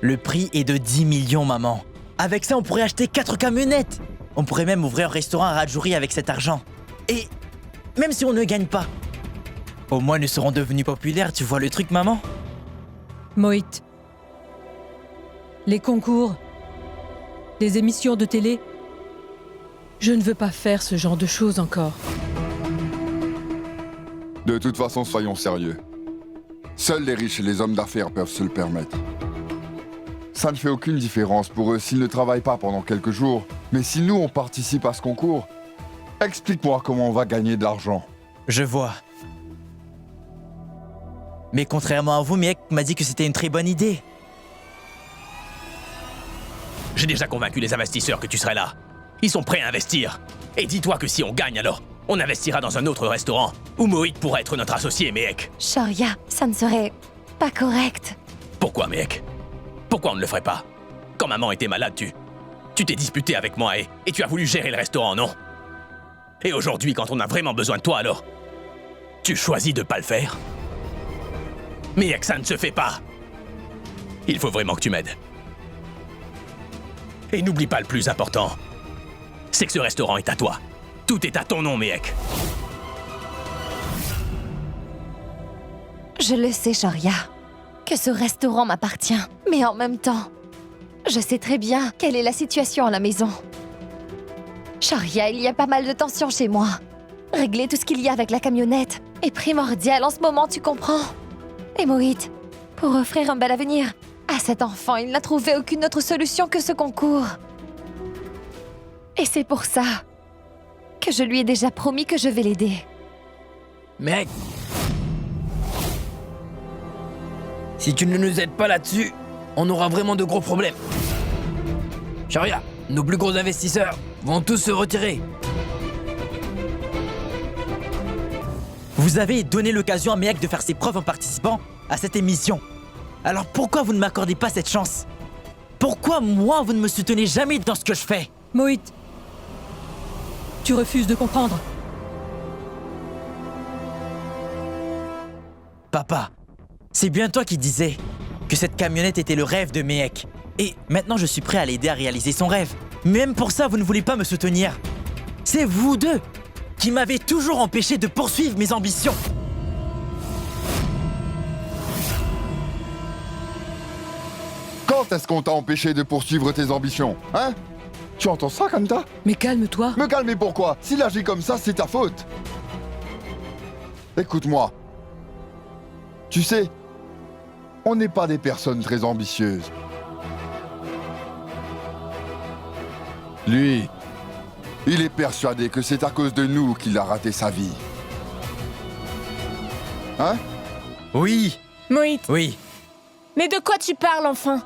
Le prix est de 10 millions, maman. Avec ça, on pourrait acheter 4 camionnettes. On pourrait même ouvrir un restaurant à Rajouri avec cet argent. Et même si on ne gagne pas, au moins nous serons devenus populaires, tu vois le truc, maman? Mohit. Les concours, les émissions de télé. Je ne veux pas faire ce genre de choses encore. De toute façon, soyons sérieux. Seuls les riches et les hommes d'affaires peuvent se le permettre. Ça ne fait aucune différence pour eux s'ils ne travaillent pas pendant quelques jours. Mais si nous, on participe à ce concours, explique-moi comment on va gagner de l'argent. Je vois. Mais contrairement à vous, Miek m'a dit que c'était une très bonne idée. J'ai déjà convaincu les investisseurs que tu serais là. Ils sont prêts à investir. Et dis-toi que si on gagne alors, on investira dans un autre restaurant où Mohit pourrait être notre associé, Mehek. Shaurya, ça ne serait pas correct. Pourquoi, Mehek? Pourquoi on ne le ferait pas? Quand maman était malade, tu t'es disputé avec moi et tu as voulu gérer le restaurant, non? Et aujourd'hui, quand on a vraiment besoin de toi, alors tu choisis de pas le faire? Mehek, ça ne se fait pas. Il faut vraiment que tu m'aides. Et n'oublie pas le plus important, c'est que ce restaurant est à toi. Tout est à ton nom, Mehek. Je le sais, Shaurya, que ce restaurant m'appartient. Mais en même temps, je sais très bien quelle est la situation à la maison. Shaurya, il y a pas mal de tensions chez moi. Régler tout ce qu'il y a avec la camionnette est primordial en ce moment, tu comprends? Et Mohit, pour offrir un bel avenir à cet enfant, il n'a trouvé aucune autre solution que ce concours. Et c'est pour ça que je lui ai déjà promis que je vais l'aider. Mec, si tu ne nous aides pas là-dessus, on aura vraiment de gros problèmes. Shaurya, nos plus gros investisseurs vont tous se retirer. Vous avez donné l'occasion à Miek de faire ses preuves en participant à cette émission. Alors pourquoi vous ne m'accordez pas cette chance? Pourquoi moi, vous ne me soutenez jamais dans ce que je fais? Mohit, tu refuses de comprendre. Papa, c'est bien toi qui disais que cette camionnette était le rêve de Miek. Et maintenant, je suis prêt à l'aider à réaliser son rêve. Même pour ça, vous ne voulez pas me soutenir. C'est vous deux qui m'avez toujours empêché de poursuivre mes ambitions. Quand est-ce qu'on t'a empêché de poursuivre tes ambitions, hein? Tu entends ça comme ça? Mais calme-toi. Me calmer pourquoi? S'il agit comme ça, c'est ta faute. Écoute-moi. Tu sais, on n'est pas des personnes très ambitieuses. Lui, il est persuadé que c'est à cause de nous qu'il a raté sa vie. Hein? Oui, Mohit, oui. mais de quoi tu parles enfin?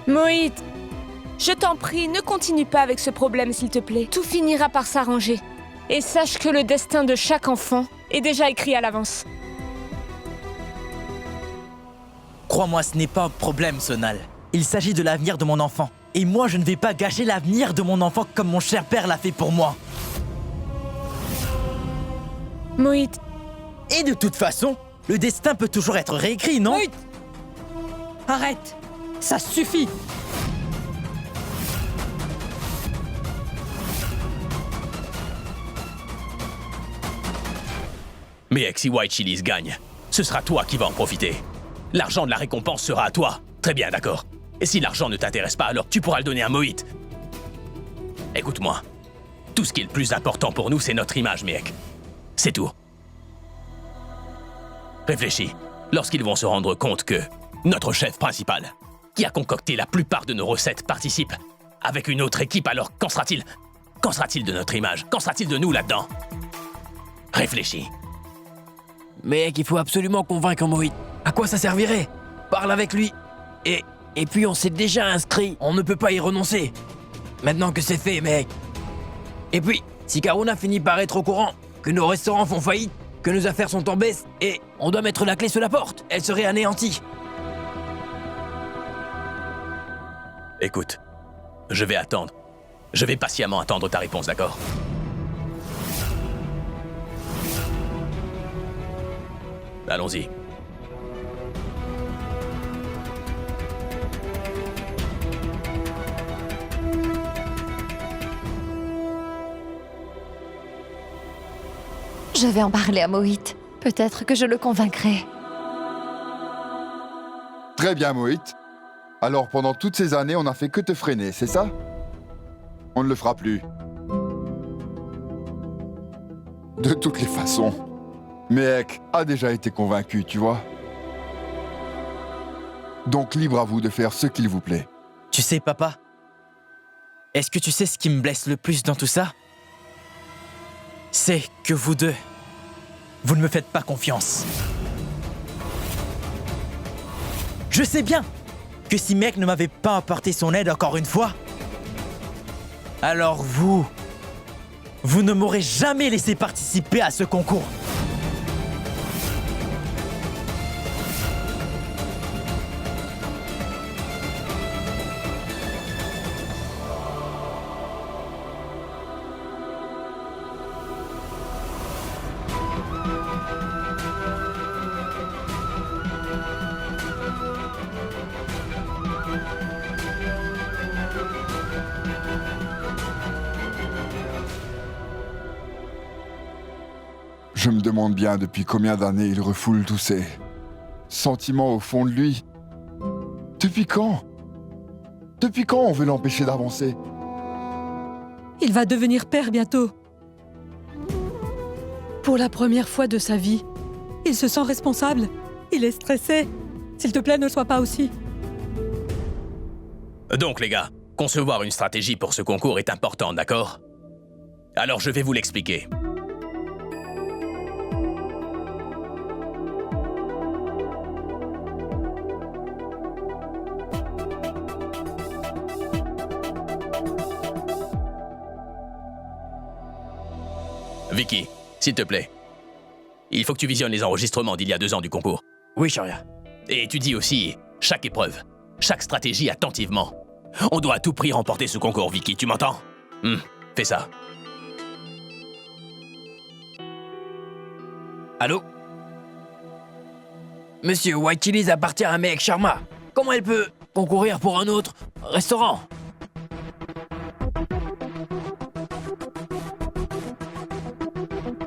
Mohit, je t'en prie, ne continue pas avec ce problème s'il te plaît. Tout finira par s'arranger. Et sache que le destin de chaque enfant est déjà écrit à l'avance. Crois-moi, ce n'est pas un problème, Sonal. Il s'agit de l'avenir de mon enfant. Et moi, je ne vais pas gâcher l'avenir de mon enfant comme mon cher père l'a fait pour moi. Mohit, Et de toute façon, le destin peut toujours être réécrit, non? Mohit, arrête. Ça suffit. Mehek, si White Chili's gagne, ce sera toi qui vas en profiter. L'argent de la récompense sera à toi. Très bien, d'accord. Et si l'argent ne t'intéresse pas, alors tu pourras le donner à Mohit. Écoute-moi. Tout ce qui est le plus important pour nous, c'est notre image, Mehek. C'est tout. Réfléchis. Lorsqu'ils vont se rendre compte que notre chef principal, qui a concocté la plupart de nos recettes, participe avec une autre équipe, alors qu'en sera-t-il? Qu'en sera-t-il de notre image? Qu'en sera-t-il de nous là-dedans? Réfléchis. Mec, il faut absolument convaincre Mohit. À quoi ça servirait? Parle avec lui. Et puis on s'est déjà inscrit. On ne peut pas y renoncer. Maintenant que c'est fait, mec. Et puis, si Karuna finit par être au courant que nos restaurants font faillite, que nos affaires sont en baisse, et on doit mettre la clé sous la porte, elle serait anéantie. Écoute, je vais attendre. Je vais patiemment attendre ta réponse, d'accord? Allons-y. Je vais en parler à Mohit. Peut-être que je le convaincrai. Très bien, Mohit. Alors, pendant toutes ces années, on n'a fait que te freiner, c'est ça? On ne le fera plus. De toutes les façons. Mehek a déjà été convaincu, tu vois. Donc, libre à vous de faire ce qu'il vous plaît. Tu sais, papa, est-ce que tu sais ce qui me blesse le plus dans tout ça? C'est que vous deux, vous ne me faites pas confiance. Je sais bien que si Mehek ne m'avait pas apporté son aide encore une fois, alors vous ne m'aurez jamais laissé participer à ce concours. Je me demande bien depuis combien d'années il refoule tous ces sentiments au fond de lui. Depuis quand? Depuis quand on veut l'empêcher d'avancer? Il va devenir père bientôt. Pour la première fois de sa vie, il se sent responsable. Il est stressé. S'il te plaît, ne sois pas aussi. Donc les gars, concevoir une stratégie pour ce concours est important, d'accord? Alors je vais vous l'expliquer. Vicky, s'il te plaît. Il faut que tu visionnes les enregistrements d'il y a 2 ans du concours. Oui, Sharia. Et étudie aussi chaque épreuve, chaque stratégie attentivement. On doit à tout prix remporter ce concours, Vicky, tu m'entends? Fais ça. Allô? Monsieur, White Chili's appartient à Mehek Sharma. Comment elle peut concourir pour un autre restaurant?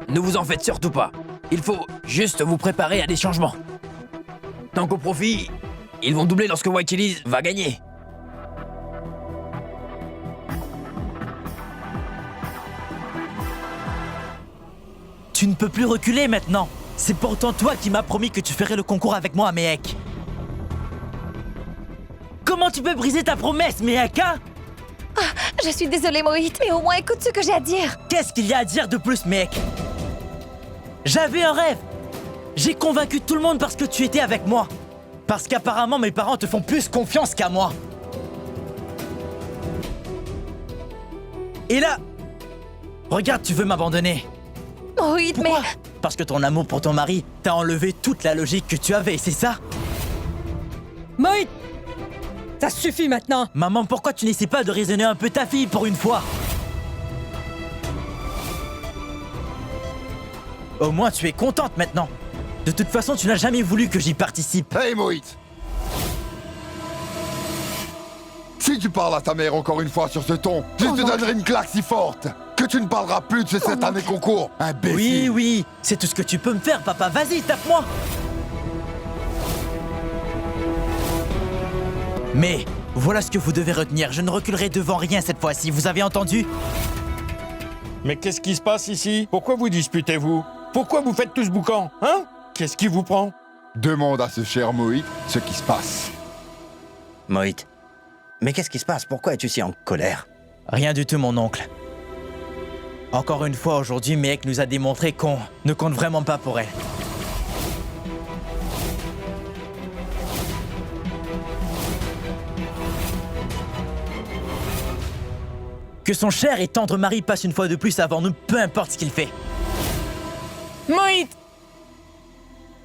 Ne vous en faites surtout pas. Il faut juste vous préparer à des changements. Tant qu'au profit, ils vont doubler lorsque White Chili's va gagner. Tu ne peux plus reculer maintenant. C'est pourtant toi qui m'as promis que tu ferais le concours avec moi, Mehek. Comment tu peux briser ta promesse, Mehek, hein? Je suis désolée, Mohit, mais au moins écoute ce que j'ai à dire. Qu'est-ce qu'il y a à dire de plus, Mehek? J'avais un rêve. J'ai convaincu tout le monde parce que tu étais avec moi. Parce qu'apparemment, mes parents te font plus confiance qu'à moi. Et là, regarde, tu veux m'abandonner. Mohit, mais... Pourquoi? Parce que ton amour pour ton mari t'a enlevé toute la logique que tu avais, c'est ça? Mohit! Ça suffit maintenant! Maman, pourquoi tu n'essaies pas de raisonner un peu ta fille pour une fois? Au moins, tu es contente maintenant. De toute façon, tu n'as jamais voulu que j'y participe. Hey, Mohit! Si tu parles à ta mère encore une fois sur ce ton, je te donnerai une claque si forte que tu ne parleras plus de cette année concours, imbécile! Oui, oui, c'est tout ce que tu peux me faire, papa. Vas-y, tape-moi! Mais voilà ce que vous devez retenir. Je ne reculerai devant rien cette fois-ci. Vous avez entendu? Mais qu'est-ce qui se passe ici? Pourquoi vous disputez-vous? Pourquoi vous faites tout ce boucan? Hein? Qu'est-ce qui vous prend? Demande à ce cher Mohit ce qui se passe. Mohit, mais qu'est-ce qui se passe? Pourquoi es-tu si en colère? Rien du tout, mon oncle. Encore une fois, aujourd'hui, Mehek nous a démontré qu'on ne compte vraiment pas pour elle. Que son cher et tendre mari passe une fois de plus avant nous, peu importe ce qu'il fait. Mohit!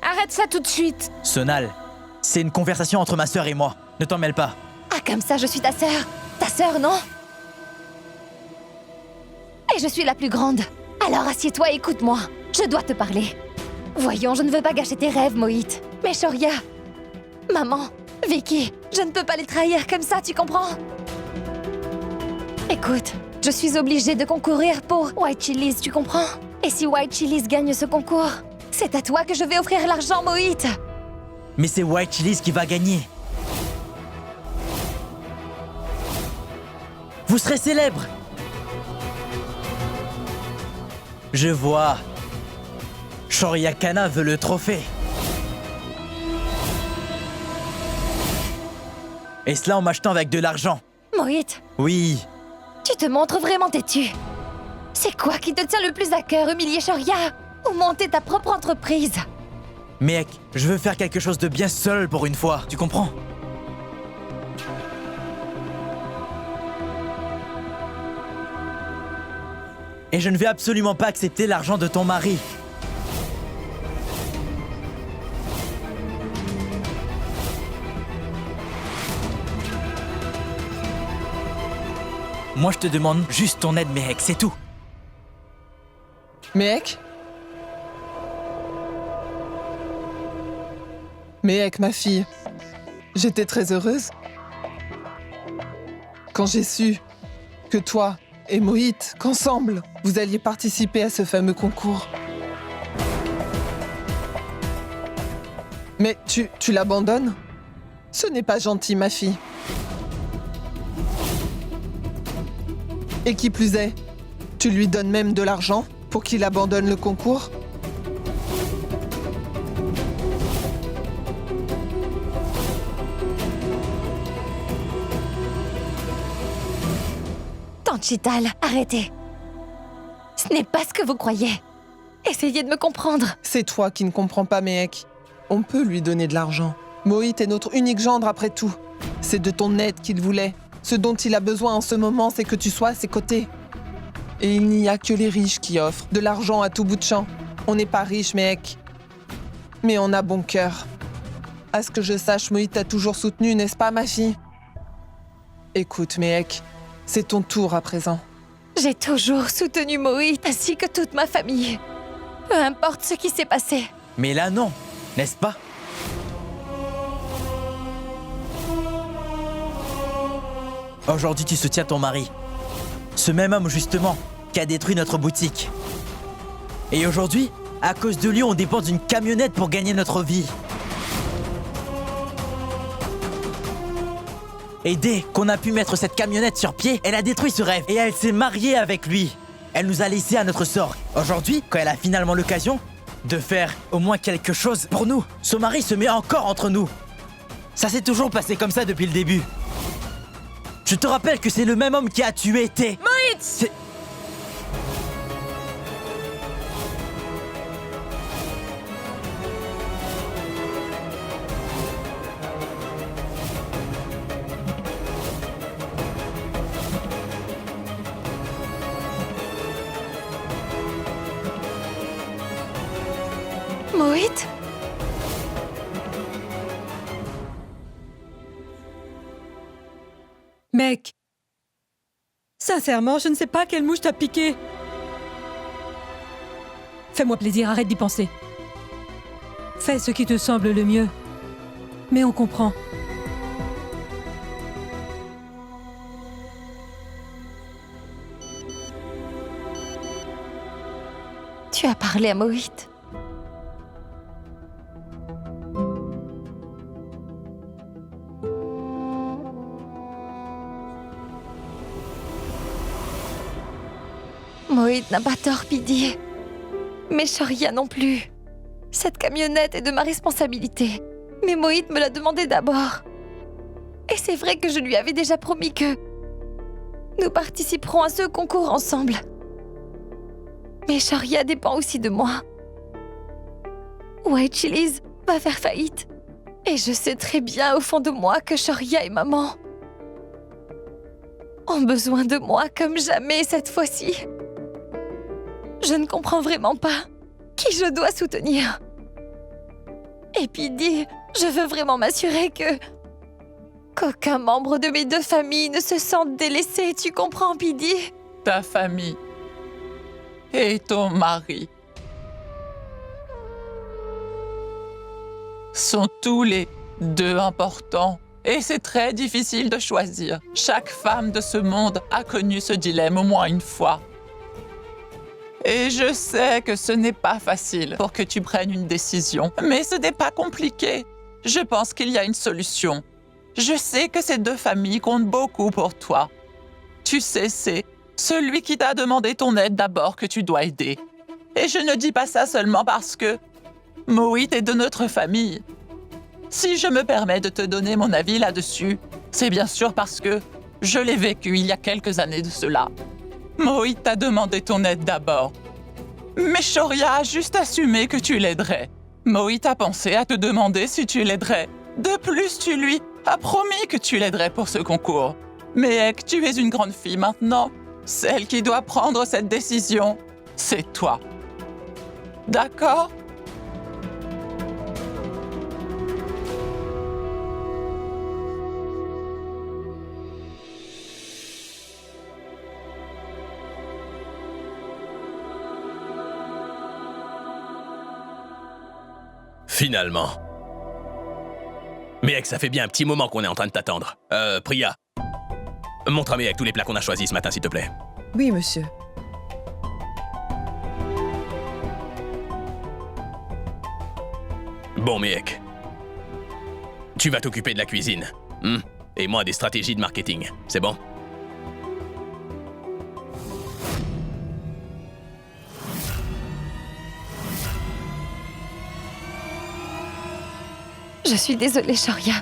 Arrête ça tout de suite! Sonal, c'est une conversation entre ma sœur et moi. Ne t'en mêle pas. Ah, comme ça, je suis ta sœur. Ta sœur, non? Et je suis la plus grande. Alors assieds-toi et écoute-moi. Je dois te parler. Voyons, je ne veux pas gâcher tes rêves, Mohit. Mais Shoria, maman, Vicky, je ne peux pas les trahir comme ça, tu comprends? Écoute, je suis obligée de concourir pour White Chili's, tu comprends? Et si White Chili's gagne ce concours, c'est à toi que je vais offrir l'argent, Mohit. Mais c'est White Chili's qui va gagner. Vous serez célèbre. Je vois. Shoria Kana veut le trophée. Et cela en m'achetant avec de l'argent. Mohit, Oui. tu te montres vraiment têtu. C'est quoi qui te tient le plus à cœur, humilier Shoria ou monter ta propre entreprise? Mec, je veux faire quelque chose de bien seul pour une fois, tu comprends? Et je ne vais absolument pas accepter l'argent de ton mari. Moi, je te demande juste ton aide, mec, c'est tout. Mehek, ma fille, j'étais très heureuse quand j'ai su que toi et Mohit, qu'ensemble, vous alliez participer à ce fameux concours. Mais tu l'abandonnes? Ce n'est pas gentil, ma fille. Et qui plus est, tu lui donnes même de l'argent pour qu'il abandonne le concours? Tante Chital, arrêtez. Ce n'est pas ce que vous croyez. Essayez de me comprendre. C'est toi qui ne comprends pas, Mehek. On peut lui donner de l'argent. Mohit est notre unique gendre après tout. C'est de ton aide qu'il voulait. Ce dont il a besoin en ce moment, c'est que tu sois à ses côtés. Et il n'y a que les riches qui offrent de l'argent à tout bout de champ. On n'est pas riche, Mehek. Mais on a bon cœur. À ce que je sache, Mohit t'a toujours soutenu, n'est-ce pas, ma fille? Écoute, Mehek, c'est ton tour à présent. J'ai toujours soutenu Mohit ainsi que toute ma famille. Peu importe ce qui s'est passé. Mais là, non, n'est-ce pas? Aujourd'hui, tu soutiens ton mari. Ce même homme, justement, qui a détruit notre boutique. Et aujourd'hui, à cause de lui, on dépense d'une camionnette pour gagner notre vie. Et dès qu'on a pu mettre cette camionnette sur pied, elle a détruit ce rêve et elle s'est mariée avec lui. Elle nous a laissés à notre sort. Aujourd'hui, quand elle a finalement l'occasion de faire au moins quelque chose pour nous, son mari se met encore entre nous. Ça s'est toujours passé comme ça depuis le début. Je te rappelle que c'est le même homme qui a tué Thé. Mohit! Mohit? Mec, sincèrement, je ne sais pas quelle mouche t'a piqué. Fais-moi plaisir, arrête d'y penser. Fais ce qui te semble le mieux. Mais on comprend. Tu as parlé à Mohit. Mohit n'a pas tort, Pidi. Mais Shoria non plus. Cette camionnette est de ma responsabilité. Mais Mohit me l'a demandé d'abord. Et c'est vrai que je lui avais déjà promis que nous participerons à ce concours ensemble. Mais Shoria dépend aussi de moi. White Chili's va faire faillite. Et je sais très bien au fond de moi que Shoria et maman ont besoin de moi comme jamais cette fois-ci. Je ne comprends vraiment pas qui je dois soutenir. Et Pidi, je veux vraiment m'assurer qu'aucun membre de mes deux familles ne se sente délaissé, tu comprends, Pidi? Ta famille et ton mari. sont tous les deux importants. Et c'est très difficile de choisir. Chaque femme de ce monde a connu ce dilemme au moins une fois. Et je sais que ce n'est pas facile pour que tu prennes une décision, mais ce n'est pas compliqué. Je pense qu'il y a une solution. Je sais que ces deux familles comptent beaucoup pour toi. Tu sais, c'est celui qui t'a demandé ton aide d'abord que tu dois aider. Et je ne dis pas ça seulement parce que Moït est de notre famille. Si je me permets de te donner mon avis là-dessus, c'est bien sûr parce que je l'ai vécu il y a quelques années de cela. Moït t'a demandé ton aide d'abord. Mais Shoria a juste assumé que tu l'aiderais. Moït a pensé à te demander si tu l'aiderais. De plus, tu lui as promis que tu l'aiderais pour ce concours. Mais tu es une grande fille maintenant. Celle qui doit prendre cette décision, c'est toi. D'accord ? Finalement. Mehek, ça fait bien un petit moment qu'on est en train de t'attendre. Priya, montre à Mehek tous les plats qu'on a choisis ce matin, s'il te plaît. Oui, monsieur. Bon, Mehek. Tu vas t'occuper de la cuisine. Et moi des stratégies de marketing. C'est bon? Je suis désolée, Shoria.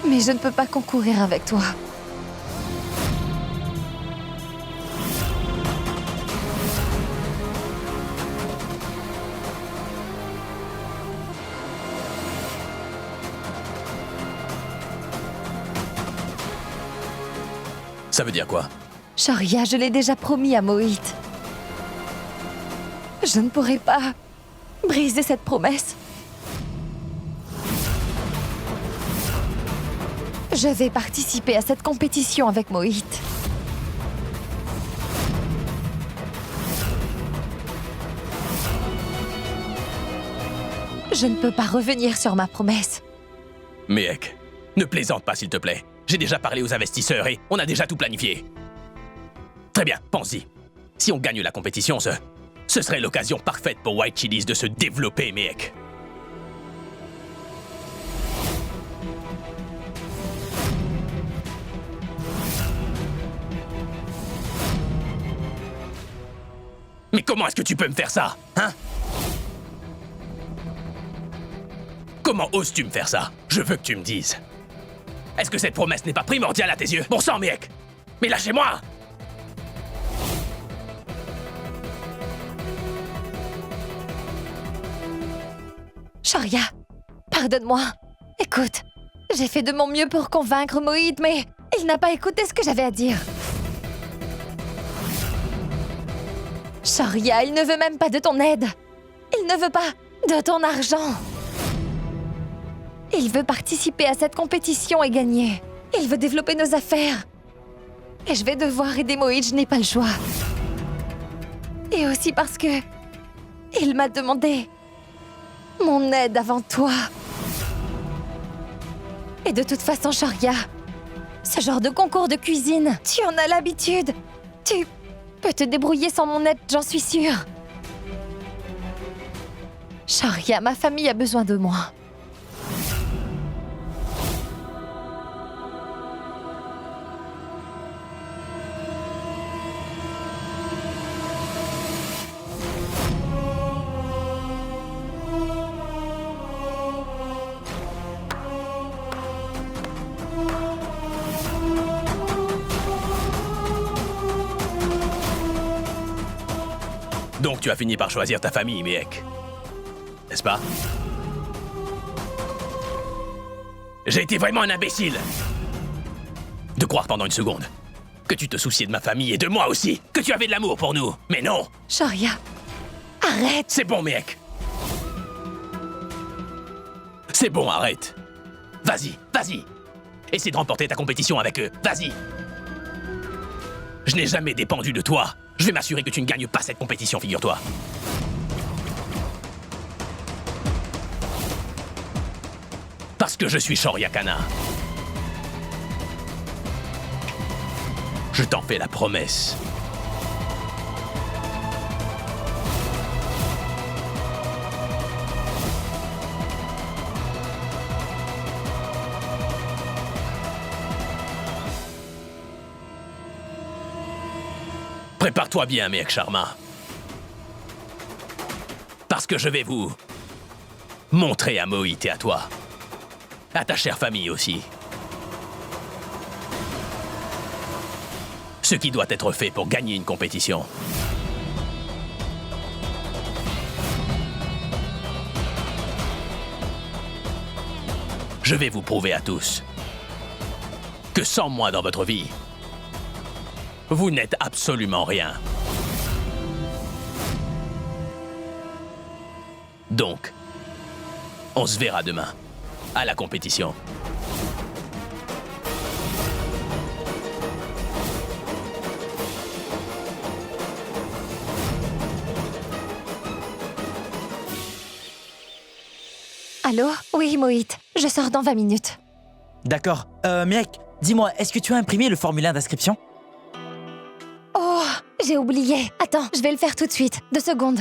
Mais je ne peux pas concourir avec toi. Ça veut dire quoi? Shoria, je l'ai déjà promis à Moït. Je ne pourrai pas briser cette promesse. Je vais participer à cette compétition avec Moït. Je ne peux pas revenir sur ma promesse. Mehek, ne plaisante pas s'il te plaît. J'ai déjà parlé aux investisseurs et on a déjà tout planifié. Très bien, pense-y. Si on gagne la compétition, ce serait l'occasion parfaite pour White Chili's de se développer, Mehek. Mais comment est-ce que tu peux me faire ça, hein? Comment oses-tu me faire ça? Je veux que tu me dises. Est-ce que cette promesse n'est pas primordiale à tes yeux? Bon sang, mec! Mais lâchez-moi! Shoria, pardonne-moi. Écoute, j'ai fait de mon mieux pour convaincre Moït, mais il n'a pas écouté ce que j'avais à dire. Shoria, il ne veut même pas de ton aide. Il ne veut pas de ton argent. Il veut participer à cette compétition et gagner. Il veut développer nos affaires. Et je vais devoir aider Moït, je n'ai pas le choix. Et aussi parce que il m'a demandé mon aide avant toi. Et de toute façon, Shoria, ce genre de concours de cuisine, tu en as l'habitude. Tu peux te débrouiller sans mon aide, j'en suis sûre. Shoria, ma famille a besoin de moi. Donc tu as fini par choisir ta famille, Mehek. N'est-ce pas? J'ai été vraiment un imbécile de croire pendant une seconde que tu te souciais de ma famille et de moi aussi, que tu avais de l'amour pour nous. Mais non! Shoria, arrête! C'est bon, Mehek. C'est bon, arrête. Vas-y, vas-y. Essaie de remporter ta compétition avec eux. Vas-y. Je n'ai jamais dépendu de toi. Je vais m'assurer que tu ne gagnes pas cette compétition, figure-toi. que je suis Shoryakana. Je t'en fais la promesse. Prépare-toi bien, Mehek Sharma. Parce que je vais vous montrer à Mohit et à toi. À ta chère famille aussi. Ce qui doit être fait pour gagner une compétition. Je vais vous prouver à tous que sans moi dans votre vie, vous n'êtes absolument rien. Donc, on se verra demain, à la compétition. Allô? Oui, Mohit. Je sors dans 20 minutes. D'accord. Mehek, dis-moi, est-ce que tu as imprimé le formulaire d'inscription? Oh, j'ai oublié. Attends, je vais le faire tout de suite. 2 secondes.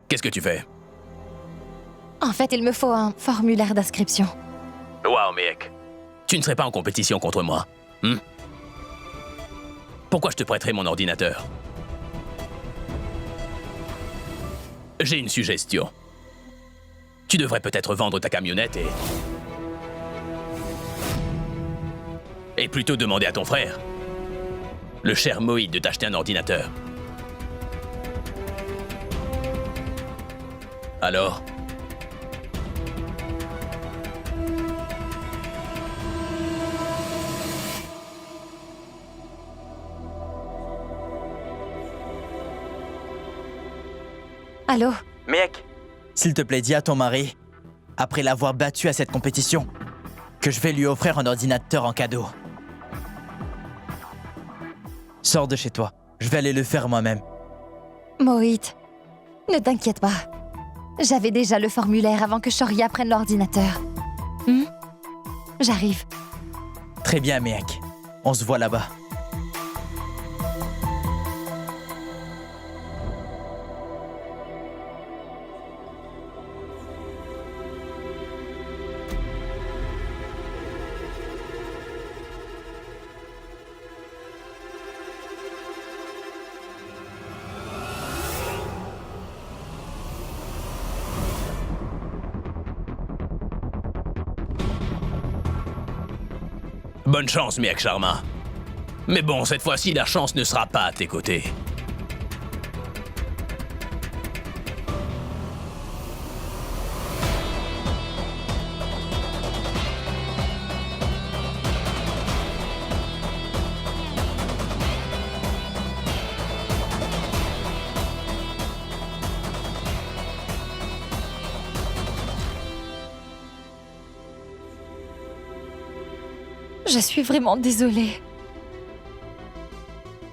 Qu'est-ce que tu fais? En fait, il me faut un formulaire d'inscription. Waouh, Mehek. Tu ne serais pas en compétition contre moi, Pourquoi je te prêterais mon ordinateur? J'ai une suggestion. Tu devrais peut-être vendre ta camionnette et plutôt demander à ton frère, le cher Mohit, de t'acheter un ordinateur. Alors? Allô? Mehek, s'il te plaît, dis à ton mari, après l'avoir battu à cette compétition, que je vais lui offrir un ordinateur en cadeau. Sors de chez toi, je vais aller le faire moi-même. Mohit, ne t'inquiète pas. J'avais déjà le formulaire avant que Shorya prenne l'ordinateur. J'arrive. Très bien, Mehek. On se voit là-bas. Bonne chance, Mehek Sharma. Mais bon, cette fois-ci, la chance ne sera pas à tes côtés. Je suis vraiment désolée.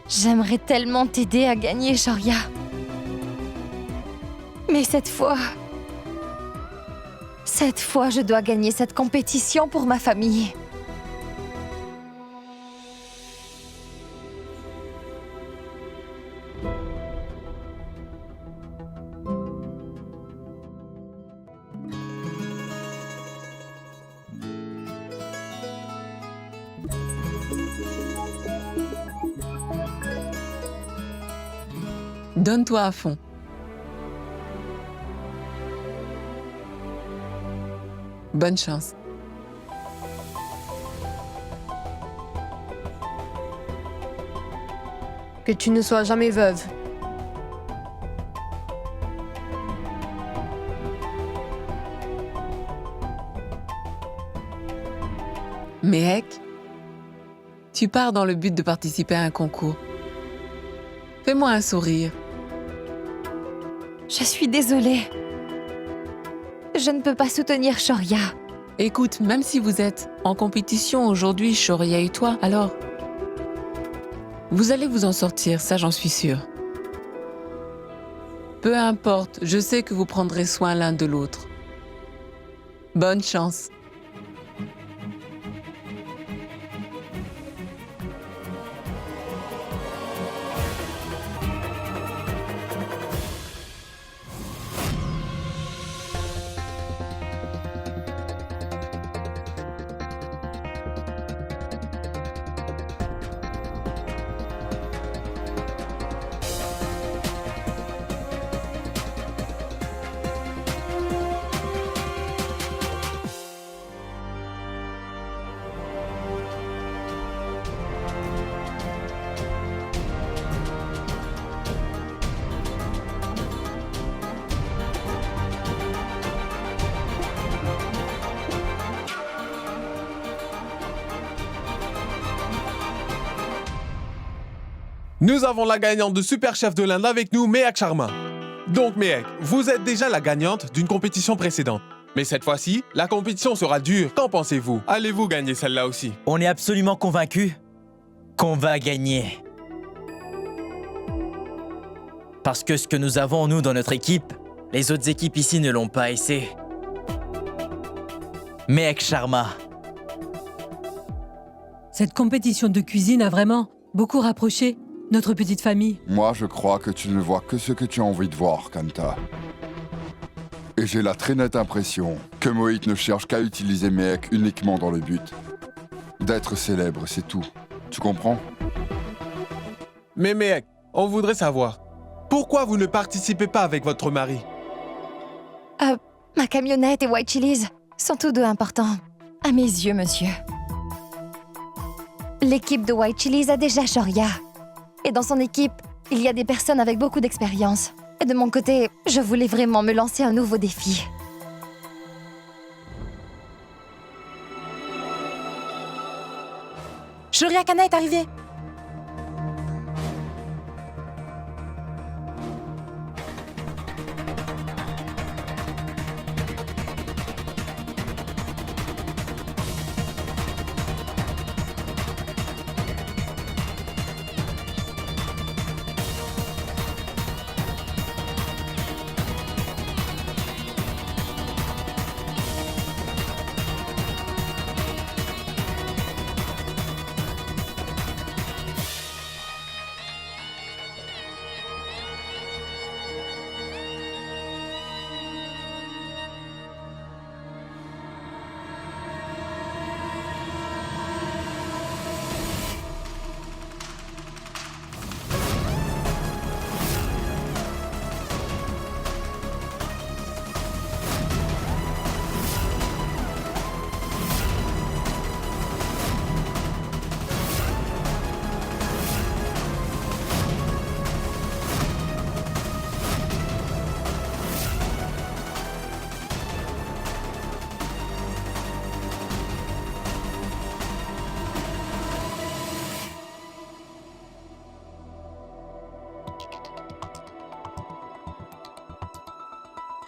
J'aimerais tellement t'aider à gagner, Shorya. Mais cette fois, je dois gagner cette compétition pour ma famille. Donne-toi à fond. Bonne chance. Que tu ne sois jamais veuve. Mehek, tu pars dans le but de participer à un concours. Fais-moi un sourire. Je suis désolée. Je ne peux pas soutenir Shoria. Écoute, même si vous êtes en compétition aujourd'hui, Shoria et toi, alors... Vous allez vous en sortir, ça j'en suis sûre. Peu importe, je sais que vous prendrez soin l'un de l'autre. Bonne chance. Nous avons la gagnante de Super Chef de l'Inde avec nous, Mehek Sharma. Donc Mehek, vous êtes déjà la gagnante d'une compétition précédente. Mais cette fois-ci, la compétition sera dure. Qu'en pensez-vous? Allez-vous gagner celle-là aussi? On est absolument convaincus qu'on va gagner. Parce que ce que nous avons, nous, dans notre équipe, les autres équipes ici ne l'ont pas et c'est... Mehek Sharma. Cette compétition de cuisine a vraiment beaucoup rapproché notre petite famille. Moi, je crois que tu ne vois que ce que tu as envie de voir, Kanta. Et j'ai la très nette impression que Mohit ne cherche qu'à utiliser Mehek uniquement dans le but d'être célèbre, c'est tout. Tu comprends? Mais Mehek, on voudrait savoir, pourquoi vous ne participez pas avec votre mari? Ma camionnette et White Chili's sont tous deux importants. À mes yeux, monsieur. L'équipe de White Chili's a déjà Shoria. Et dans son équipe, il y a des personnes avec beaucoup d'expérience. Et de mon côté, je voulais vraiment me lancer un nouveau défi. Shoria Kana est arrivée.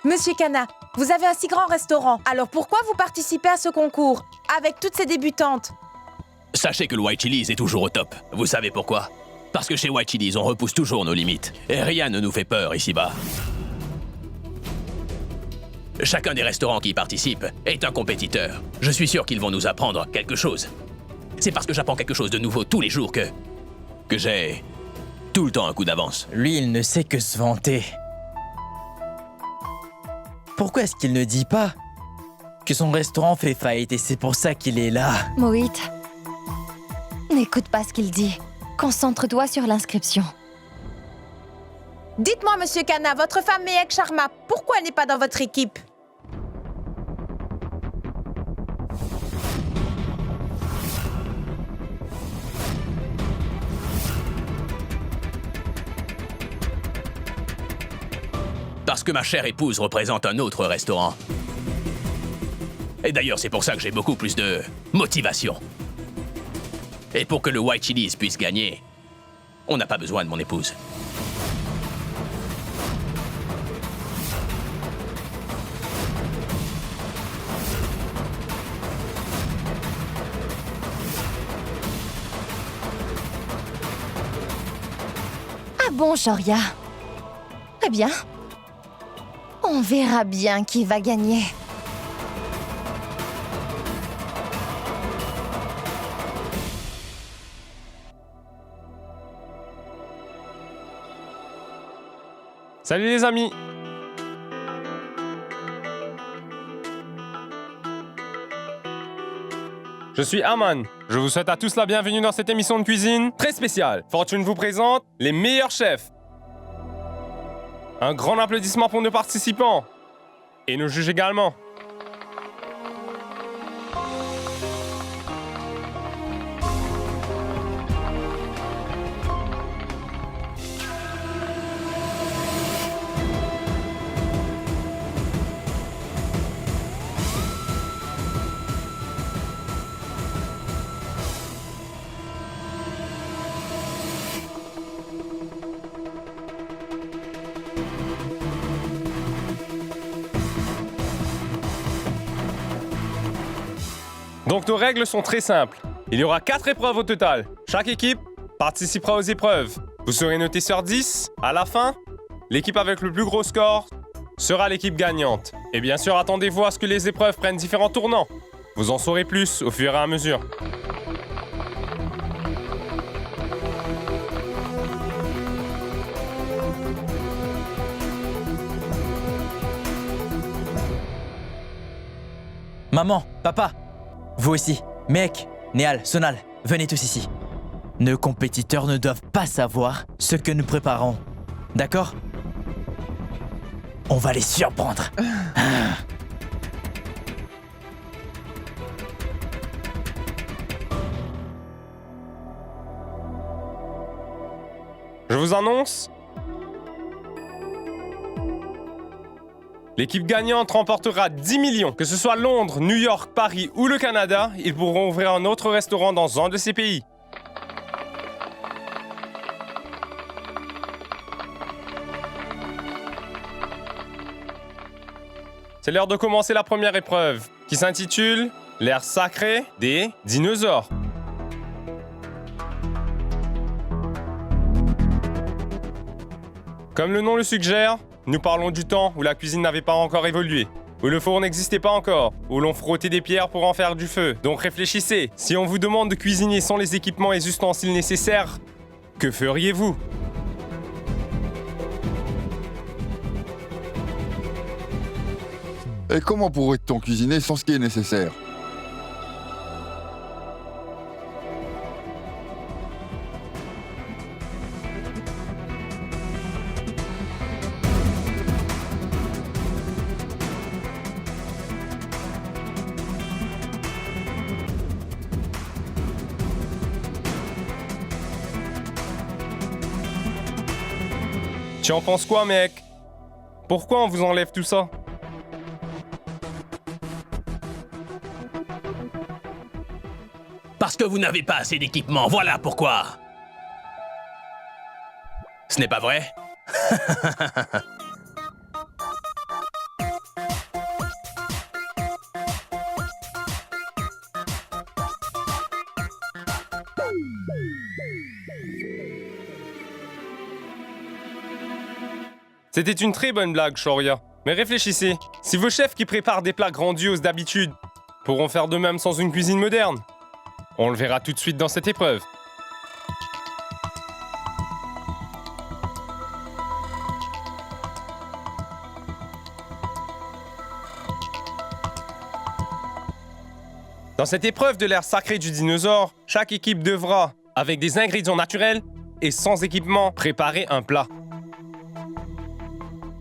Monsieur Kana, vous avez un si grand restaurant, alors pourquoi vous participez à ce concours, avec toutes ces débutantes? Sachez que le White Chili's est toujours au top. Vous savez pourquoi? Parce que chez White Chili's, on repousse toujours nos limites. Et rien ne nous fait peur ici-bas. Chacun des restaurants qui y participent est un compétiteur. Je suis sûr qu'ils vont nous apprendre quelque chose. C'est parce que j'apprends quelque chose de nouveau tous les jours que j'ai tout le temps un coup d'avance. Lui, il ne sait que se vanter. Pourquoi est-ce qu'il ne dit pas que son restaurant fait faillite et c'est pour ça qu'il est là? Mohit, n'écoute pas ce qu'il dit. Concentre-toi sur l'inscription. Dites-moi, Monsieur Kana, votre femme Mehek Sharma, pourquoi elle n'est pas dans votre équipe? Parce que ma chère épouse représente un autre restaurant. Et d'ailleurs, c'est pour ça que j'ai beaucoup plus de motivation. Et pour que le White Chili's puisse gagner, on n'a pas besoin de mon épouse. bon, Shoria. Très bien. On verra bien qui va gagner. Salut les amis! Je suis Aman. Je vous souhaite à tous la bienvenue dans cette émission de cuisine très spéciale. Fortune vous présente les meilleurs chefs. Un grand applaudissement pour nos participants. Et nos juges également. Donc nos règles sont très simples. Il y aura 4 épreuves au total. Chaque équipe participera aux épreuves. Vous serez noté sur 10. À la fin, l'équipe avec le plus gros score sera l'équipe gagnante. Et bien sûr, attendez-vous à ce que les épreuves prennent différents tournants. Vous en saurez plus au fur et à mesure. Maman, papa, vous aussi, Mehek, Néal, Sonal, venez tous ici. Nos compétiteurs ne doivent pas savoir ce que nous préparons. D'accord? On va les surprendre. Je vous annonce. L'équipe gagnante remportera 10 millions. Que ce soit Londres, New York, Paris ou le Canada, ils pourront ouvrir un autre restaurant dans un de ces pays. C'est l'heure de commencer la première épreuve, qui s'intitule « L'ère sacrée des dinosaures ». Comme le nom le suggère, nous parlons du temps où la cuisine n'avait pas encore évolué, où le four n'existait pas encore, où l'on frottait des pierres pour en faire du feu. Donc réfléchissez, si on vous demande de cuisiner sans les équipements et ustensiles nécessaires, que feriez-vous ? Et comment pourrait-on cuisiner sans ce qui est nécessaire? Tu en penses quoi, mec? Pourquoi on vous enlève tout ça? Parce que vous n'avez pas assez d'équipement, voilà pourquoi. Ce n'est pas vrai? C'était une très bonne blague, Shoria. Mais réfléchissez, si vos chefs qui préparent des plats grandioses d'habitude pourront faire de même sans une cuisine moderne, on le verra tout de suite dans cette épreuve. Dans cette épreuve de l'ère sacrée du dinosaure, chaque équipe devra, avec des ingrédients naturels et sans équipement, préparer un plat.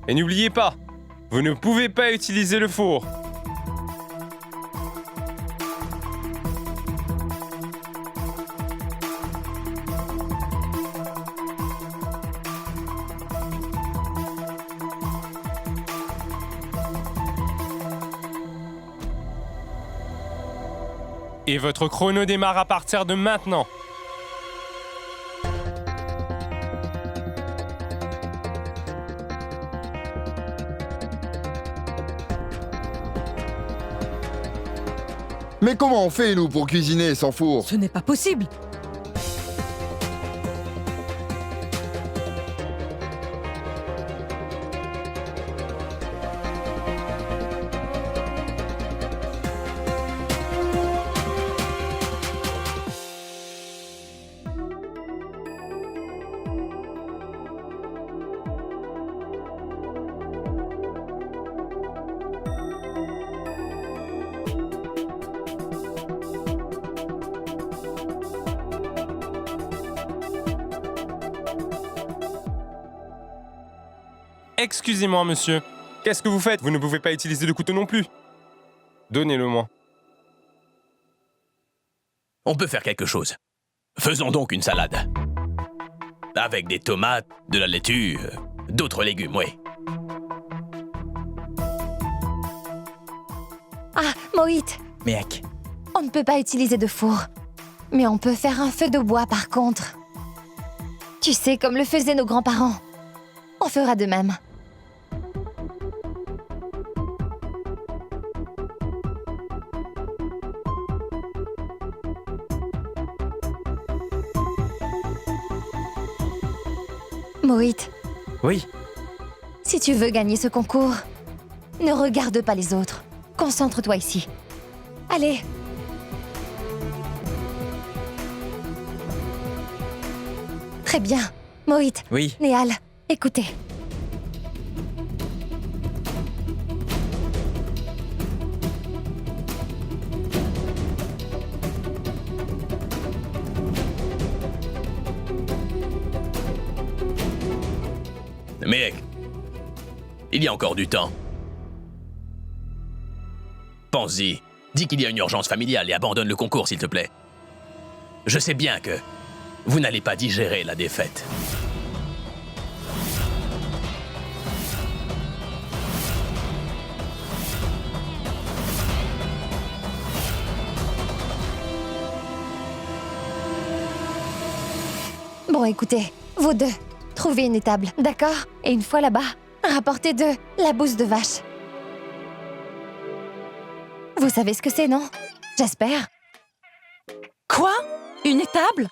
Et n'oubliez pas, vous ne pouvez pas utiliser le four. Et votre chrono démarre à partir de maintenant. Mais comment on fait, nous, pour cuisiner sans four? Ce n'est pas possible. Excusez-moi, monsieur. Qu'est-ce que vous faites? Vous ne pouvez pas utiliser de couteau non plus. Donnez-le-moi. On peut faire quelque chose. Faisons donc une salade. Avec des tomates, de la laitue, d'autres légumes, oui. Ah, Mohit, Mehek, on ne peut pas utiliser de four. Mais on peut faire un feu de bois par contre. Tu sais, comme le faisaient nos grands-parents. On fera de même. Mohit, oui, si tu veux gagner ce concours, ne regarde pas les autres. Concentre-toi ici. Allez. Très bien. Mohit, oui. Néal, écoutez. Mehek, il y a encore du temps. Pense-y. Dis qu'il y a une urgence familiale et abandonne le concours, s'il te plaît. Je sais bien que vous n'allez pas digérer la défaite. Bon, écoutez, vous deux, trouvez une étable, d'accord? Et une fois là-bas, rapportez de la bouse de vache. Vous savez ce que c'est, non? J'espère. Quoi? Une étable?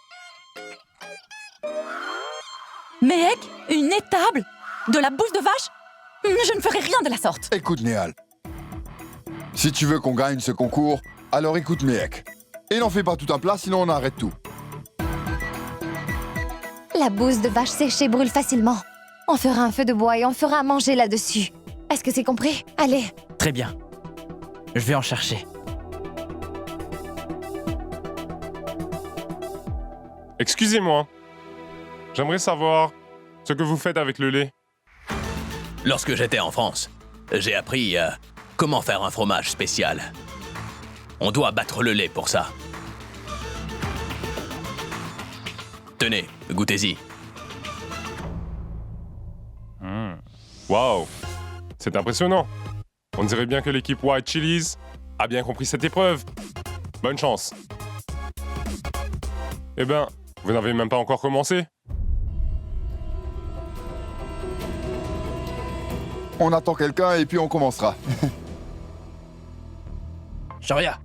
Mehek, une étable? De la bouse de vache? Je ne ferai rien de la sorte. Écoute, Néal. Si tu veux qu'on gagne ce concours, alors écoute Mehek. Et n'en fais pas tout un plat, sinon on arrête tout. La bouse de vache séchée brûle facilement. On fera un feu de bois et on fera à manger là-dessus. Est-ce que c'est compris? Allez. Très bien. Je vais en chercher. Excusez-moi. J'aimerais savoir ce que vous faites avec le lait. Lorsque j'étais en France, j'ai appris comment faire un fromage spécial. On doit battre le lait pour ça. Tenez, goûtez-y. Waouh, c'est impressionnant. On dirait bien que l'équipe White Chilies a bien compris cette épreuve. Bonne chance. Eh ben, vous n'avez même pas encore commencé. On attend quelqu'un et puis on commencera. Shoria,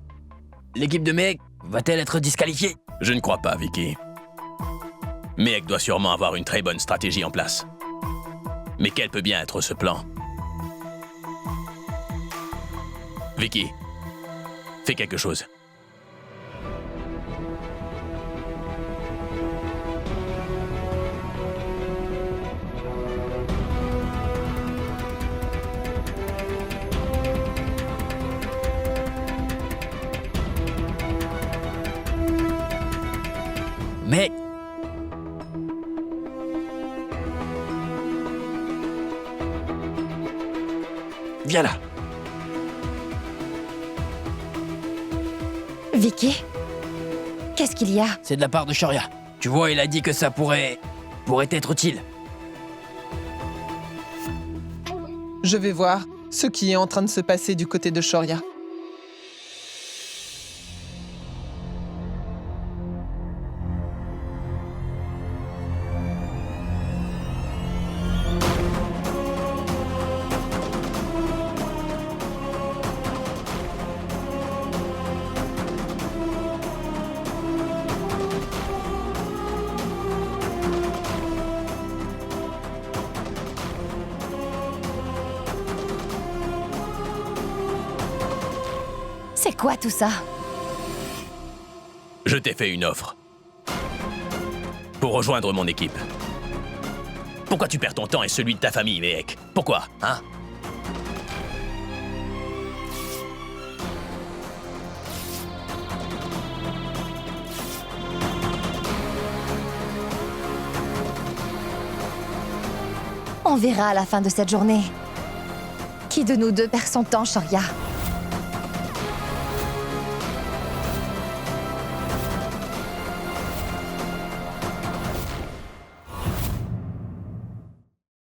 l'équipe de Mehek va-t-elle être disqualifiée? Je ne crois pas, Vicky. Mehek doit sûrement avoir une très bonne stratégie en place. Mais quel peut bien être ce plan? Vicky, fais quelque chose. Mais... Viens là. Vicky? Qu'est-ce qu'il y a? C'est de la part de Shoria. Tu vois, il a dit que ça pourrait être utile. Je vais voir ce qui est en train de se passer du côté de Shoria. C'est quoi tout ça? Je t'ai fait une offre. Pour rejoindre mon équipe. Pourquoi tu perds ton temps et celui de ta famille, Mehek? Pourquoi, hein? On verra à la fin de cette journée. Qui de nous deux perd son temps, Shoria?